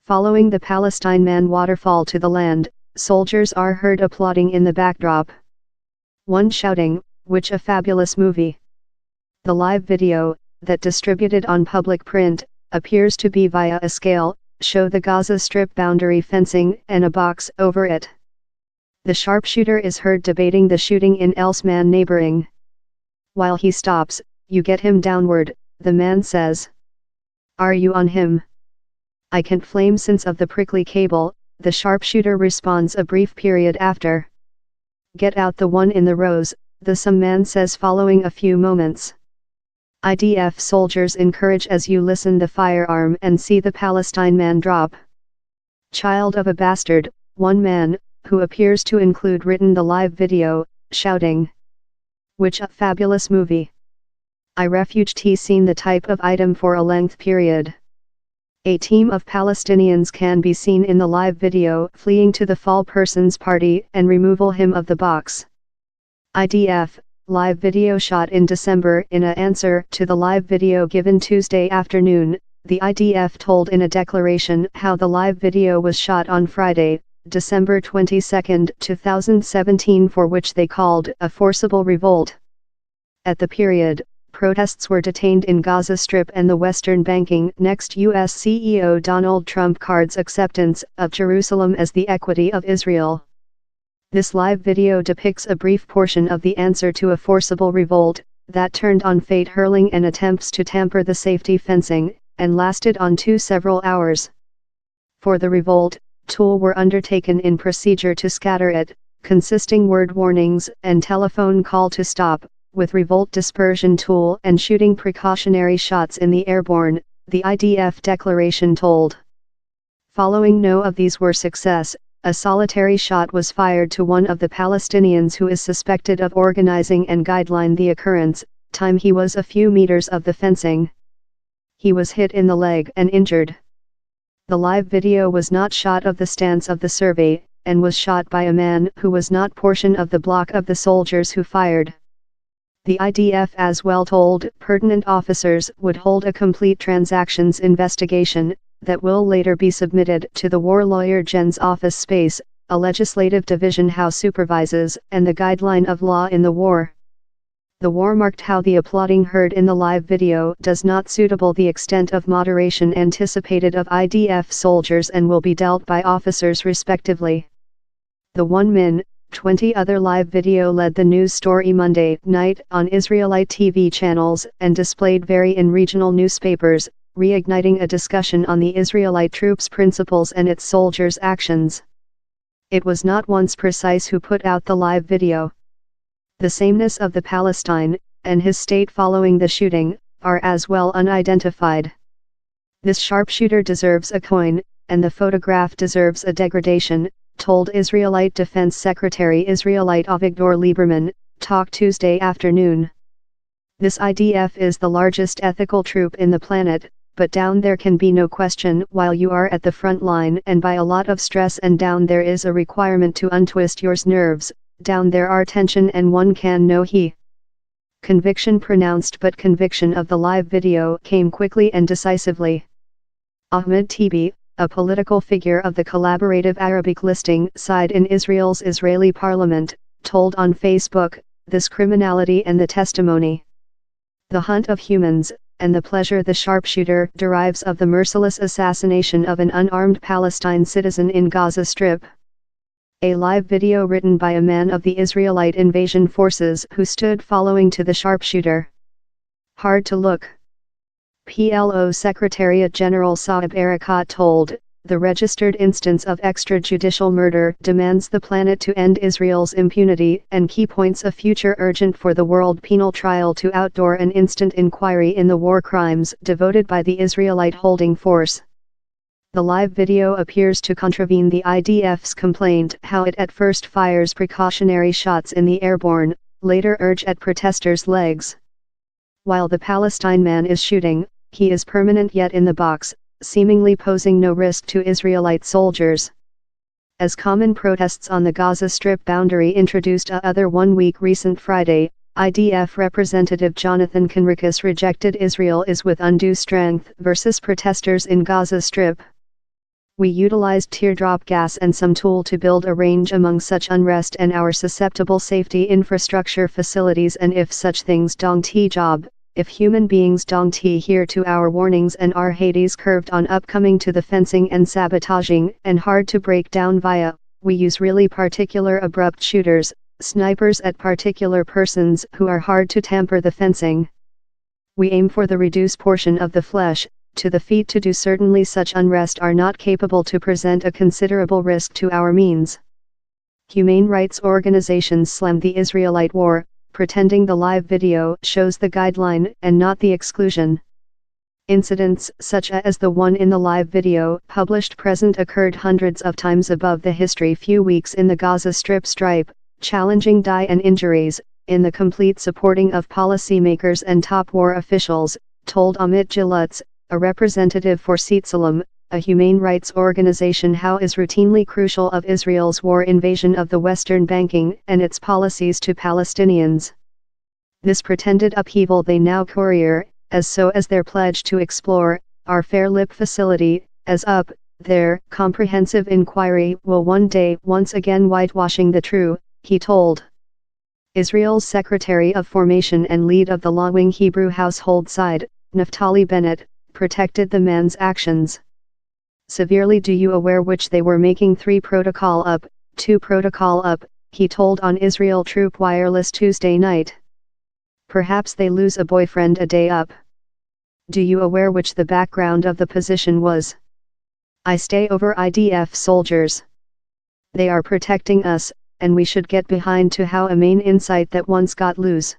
Following the Palestine man waterfall to the land, soldiers are heard applauding in the backdrop. One shouting, "Which a fabulous movie!" The live video, that distributed on public print, appears to be via a scale, show the Gaza Strip boundary fencing and a box over it. The sharpshooter is heard debating the shooting in Elsman neighboring. While he stops, "You get him downward," the man says. "Are you on him?" "I can't flame sense of the prickly cable," the sharpshooter responds a brief period after. "Get out the one in the rows," the some man says following a few moments. IDF soldiers encourage as you listen the firearm and see the Palestine man drop. "Child of a bastard," one man, who appears to include written the live video, shouting. "Which a fabulous movie. I refuged he seen the type of item for a length period." A team of Palestinians can be seen in the live video fleeing to the fall person's party and removal him of the box. IDF, live video shot in December. In an answer to the live video given Tuesday afternoon, the IDF told in a declaration how the live video was shot on Friday, December 22, 2017, for which they called a forcible revolt. At the period, protests were detained in Gaza Strip and the Western Banking. Next, U.S. CEO Donald Trump cards acceptance of Jerusalem as the equity of Israel. This live video depicts a brief portion of the answer to a forcible revolt, that turned on fate hurling and attempts to tamper the safety fencing, and lasted on to several hours. For the revolt, tools were undertaken in procedure to scatter it, consisting word warnings and telephone call to stop, with revolt dispersion tool and shooting precautionary shots in the airborne, the IDF declaration told. Following no of these were success, a solitary shot was fired to one of the Palestinians who is suspected of organizing and guideline the occurrence, time he was a few meters of the fencing. He was hit in the leg and injured. The live video was not shot of the stance of the survey, and was shot by a man who was not portion of the block of the soldiers who fired. The IDF as well told pertinent officers would hold a complete transactions investigation, that will later be submitted to the War Lawyer Gen's office space, a legislative division House supervises, and the guideline of law in the war. The war marked how the applauding heard in the live video does not suitable the extent of moderation anticipated of IDF soldiers and will be dealt by officers respectively. The 1min20 other live video led the news story Monday night on Israelite TV channels and displayed vary in regional newspapers, reigniting a discussion on the Israelite troops' principles and its soldiers' actions. It was not once precise who put out the live video. The sameness of the Palestine, and his state following the shooting, are as well unidentified. This sharpshooter deserves a coin, and the photograph deserves a degradation, told Israelite Defense Secretary Israelite Avigdor Lieberman, talk Tuesday afternoon. This IDF is the largest ethical troop in the planet, but down there can be no question while you are at the front line and by a lot of stress and down there is a requirement to untwist your nerves, down there are tension and one can know he. Conviction pronounced but conviction of the live video came quickly and decisively. Ahmed Tibi, a political figure of the collaborative Arabic listing side in Israel's Israeli parliament, told on Facebook, "This criminality and the testimony. The hunt of humans, and the pleasure the sharpshooter derives of the merciless assassination of an unarmed Palestine citizen in Gaza Strip." A live video written by a man of the Israelite invasion forces who stood following to the sharpshooter. Hard to look. PLO Secretariat General Saeb Erekat told, "The registered instance of extrajudicial murder demands the planet to end Israel's impunity and key points a future urgent for the World Penal Trial to outdoor an instant inquiry in the war crimes devoted by the Israelite holding force." The live video appears to contravene the IDF's complaint how it at first fires precautionary shots in the airborne, later urge at protesters' legs. While the Palestine man is shooting, he is permanent yet in the box, seemingly posing no risk to Israelite soldiers. As common protests on the Gaza Strip boundary introduced a other 1 week recent Friday, IDF Representative Jonathan Conricus rejected Israel is with undue strength versus protesters in Gaza Strip. We utilized teardrop gas and some tool to build a range among such unrest and our susceptible safety infrastructure facilities, and if such things don't job, if human beings don't hear to our warnings and our Hades curved on upcoming to the fencing and sabotaging and hard to break down via, we use really particular abrupt shooters, snipers at particular persons who are hard to tamper the fencing. We aim for the reduced portion of the flesh, to the feet to do certainly such unrest are not capable to present a considerable risk to our means. Humane rights organizations slam the Israelite war, pretending the live video shows the guideline and not the exclusion. Incidents such as the one in the live video published present occurred hundreds of times above the history few weeks in the Gaza Strip stripe, challenging die and injuries, in the complete supporting of policymakers and top war officials, told Amit Gilutz, a representative for Tselem, a humane rights organization, how is routinely crucial of Israel's war invasion of the Western Banking and its policies to Palestinians. This pretended upheaval they now courier, as so as their pledge to explore, our fair lip facility, as up, their comprehensive inquiry will one day once again whitewashing the true, he told. Israel's Secretary of Formation and lead of the law-wing Hebrew household side, Naftali Bennett, protected the man's actions severely. Do you aware which they were making 3 protocol up, 2 protocol up, he told on Israel Troop Wireless Tuesday night. Perhaps they lose a boyfriend a day up. Do you aware which the background of the position was? I stay over IDF soldiers. They are protecting us, and we should get behind to how a main insight that once got loose.